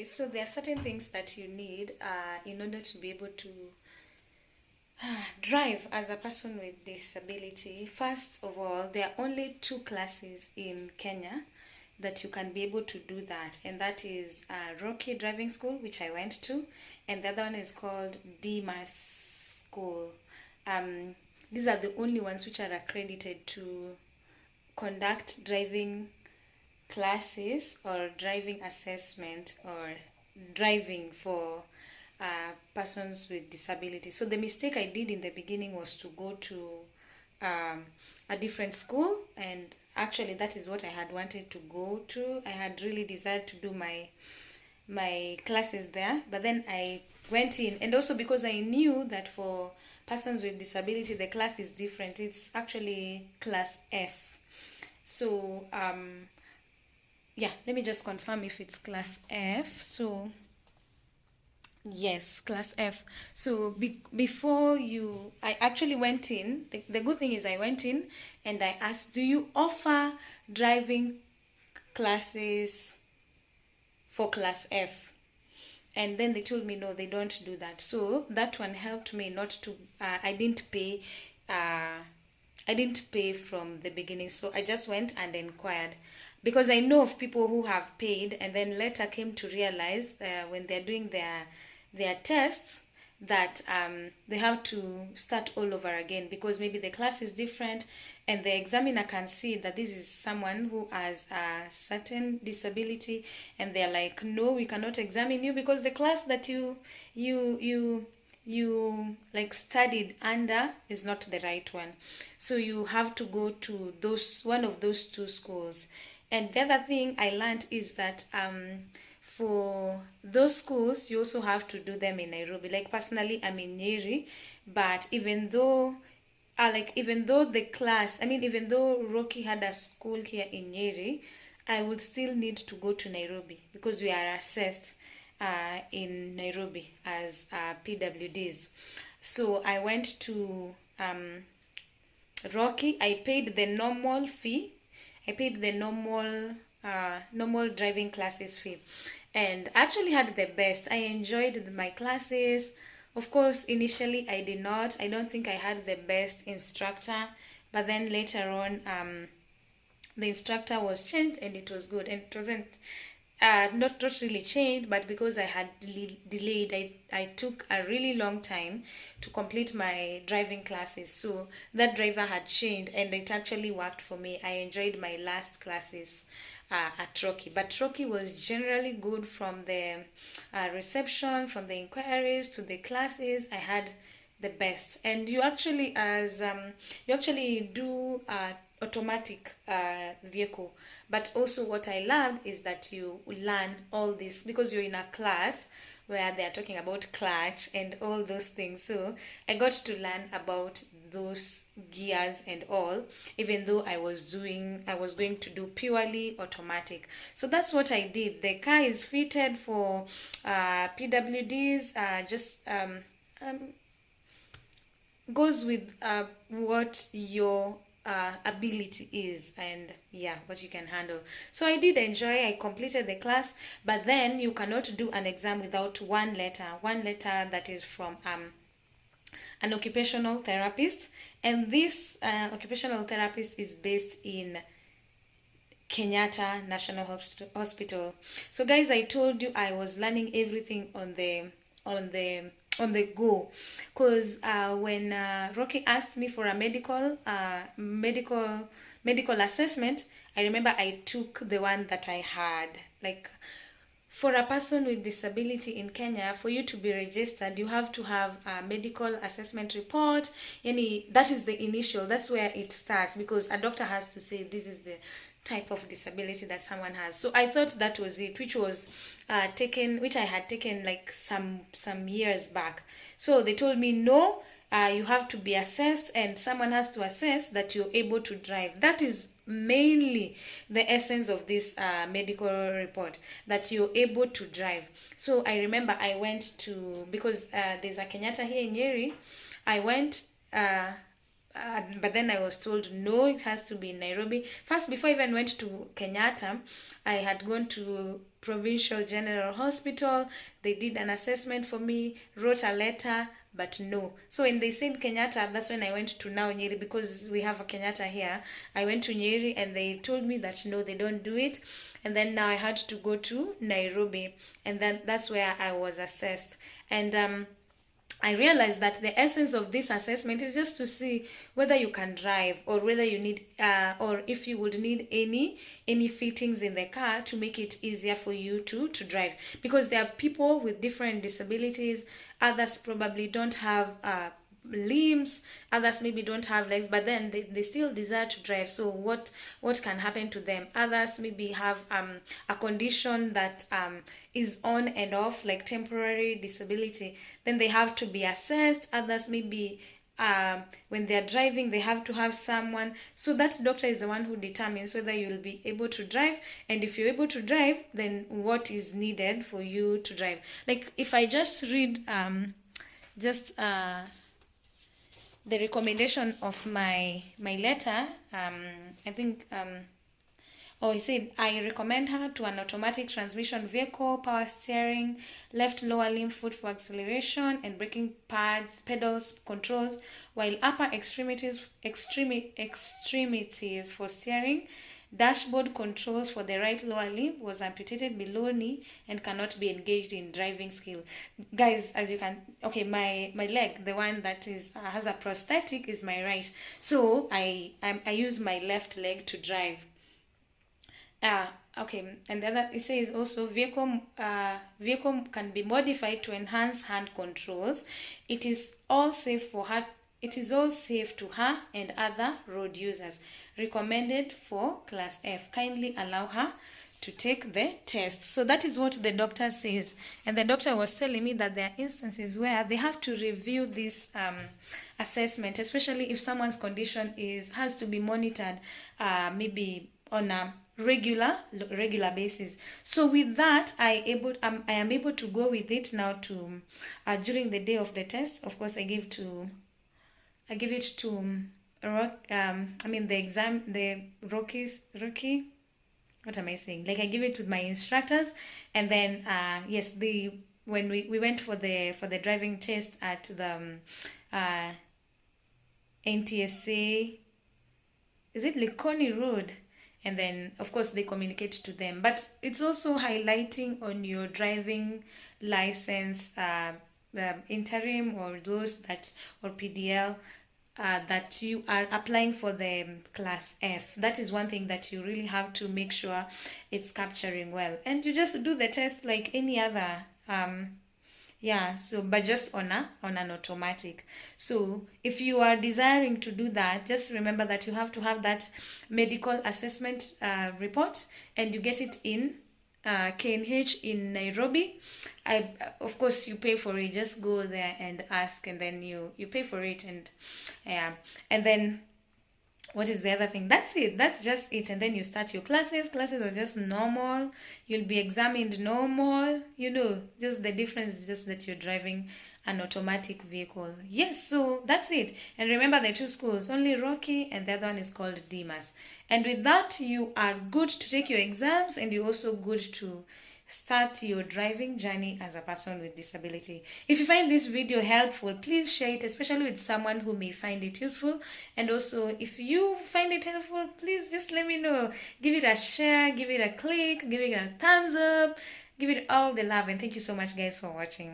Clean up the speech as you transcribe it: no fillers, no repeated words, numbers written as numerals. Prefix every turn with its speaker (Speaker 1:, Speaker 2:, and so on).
Speaker 1: so there are certain things that you need in order to be able to drive as a person with disability. First of all, there are only two classes in Kenya that you can be able to do that, and that is Rocky Driving School, which I went to, and the other one is called DMAS School. These are the only ones which are accredited to conduct driving classes or driving assessment or driving for persons with disability. So the mistake I did in the beginning was to go to a different school, and actually that is what I had wanted to go to. I had really desired to do my classes there, but then I went in, and also because I knew that for persons with disability the class is different. It's actually class F. So yeah, let me just confirm if it's class F. So yes, class F. So before I actually went in. The good thing is I went in and I asked, do you offer driving classes for class F? And then they told me no, they don't do that. So that one helped me not to I didn't pay from the beginning. So I just went and inquired, because I know of people who have paid and then later came to realize when they're doing their tests that they have to start all over again, because maybe the class is different and the examiner can see that this is someone who has a certain disability, and they're like, no, we cannot examine you because the class that you like studied under is not the right one. So you have to go to one of those two schools. And the other thing I learned is that for those schools you also have to do them in Nairobi. Like personally, I'm in Nyeri, but even though even though Rocky had a school here in Nyeri, I would still need to go to Nairobi because we are assessed in Nairobi as PWDs. So I went to Rocky. I paid the normal fee. I paid the normal driving classes fee, and actually had the best. I enjoyed my classes. Of course, initially I don't think I had the best instructor, but then later on the instructor was changed and it was good. And it wasn't not really changed, but because I had delayed, I took a really long time to complete my driving classes. So that driver had changed and it actually worked for me. I enjoyed my last classes at Rocky. But Rocky was generally good, from the reception, from the inquiries to the classes. I had the best. And you actually do automatic vehicle, but also what I loved is that you learn all this because you're in a class where they are talking about clutch and all those things. So I got to learn about those gears and all, even though I was going to do purely automatic. So that's what I did. The car is fitted for PWDs, goes with what your ability is, and yeah, what you can handle. So I did enjoy. I completed the class, but then you cannot do an exam without one letter that is from an occupational therapist, and this occupational therapist is based in Kenyatta National Hospital. So guys, I told you I was learning everything on the go, because when Rocky asked me for a medical assessment, I remember I took the one that I had. Like, for a person with disability in Kenya, for you to be registered, you have to have a medical assessment report. That is the initial, that's where it starts, because a doctor has to say this is the type of disability that someone has. So I thought that was it, which I had taken like some years back. So they told me, no, you have to be assessed, and someone has to assess that you're able to drive. That is mainly the essence of this medical report, that you're able to drive. So I remember I went to, because there's a Kenyatta here in Nyeri, I went but then I was told no, it has to be in Nairobi. First, before I even went to Kenyatta, I had gone to Provincial General Hospital. They did an assessment for me, wrote a letter, but no. So when they said Kenyatta, that's when I went to now Nyeri, because we have a Kenyatta here. I went to Nyeri and they told me that no, they don't do it. And then now I had to go to Nairobi, and then that's where I was assessed. And I realized that the essence of this assessment is just to see whether you can drive, or whether you need, or if you would need any fittings in the car to make it easier for you to drive. Because there are people with different disabilities. Others probably don't have limbs, others maybe don't have legs, but then they still desire to drive. So what can happen to them? Others maybe have a condition that is on and off, like temporary disability, then they have to be assessed. Others maybe when they're driving, they have to have someone. So that doctor is the one who determines whether you'll be able to drive, and if you're able to drive, then what is needed for you to drive. Like if I just read the recommendation of my letter, I think he said, I recommend her to an automatic transmission vehicle, power steering, left lower limb foot for acceleration and braking pads, pedals, controls, while upper extremities for steering. Dashboard controls for the right lower limb was amputated below knee and cannot be engaged in driving skill. Guys, as you can, okay, my leg, the one that is has a prosthetic, is my right. So I use my left leg to drive. Okay, and the other, it says also vehicle can be modified to enhance hand controls. It is all safe for her. It is all safe to her and other road users. Recommended for Class F. Kindly allow her to take the test. So that is what the doctor says. And the doctor was telling me that there are instances where they have to review this assessment, especially if someone's condition has to be monitored maybe on a regular basis. So with that, I am able to go with it now to during the day of the test. Of course, I give it to the exam, the rookie, what am I saying? Like I give it with my instructors, and then yes, when we went for the driving test at the NTSA, is it Likoni Road? And then of course they communicate to them, but it's also highlighting on your driving license interim or those or PDL that you are applying for the Class F. That is one thing that you really have to make sure it's capturing well, and you just do the test like any other but just on an automatic. So if you are desiring to do that, just remember that you have to have that medical assessment report, and you get it in KNH in Nairobi. Of course you pay for it. Just go there and ask, and then you pay for it, and then what is the other thing? That's it. That's just it. And then you start your classes. Classes are just normal. You'll be examined normal. Just the difference is just that you're driving an automatic vehicle. Yes, so that's it. And remember the two schools, only Rocky and the other one is called Dimas. And with that, you are good to take your exams, and you're also good to start your driving journey as a person with disability. If you find this video helpful, please share it, especially with someone who may find it useful. And also, if you find it helpful, please just let me know. Give it a share, give it a click, give it a thumbs up, give it all the love. And thank you so much, guys, for watching.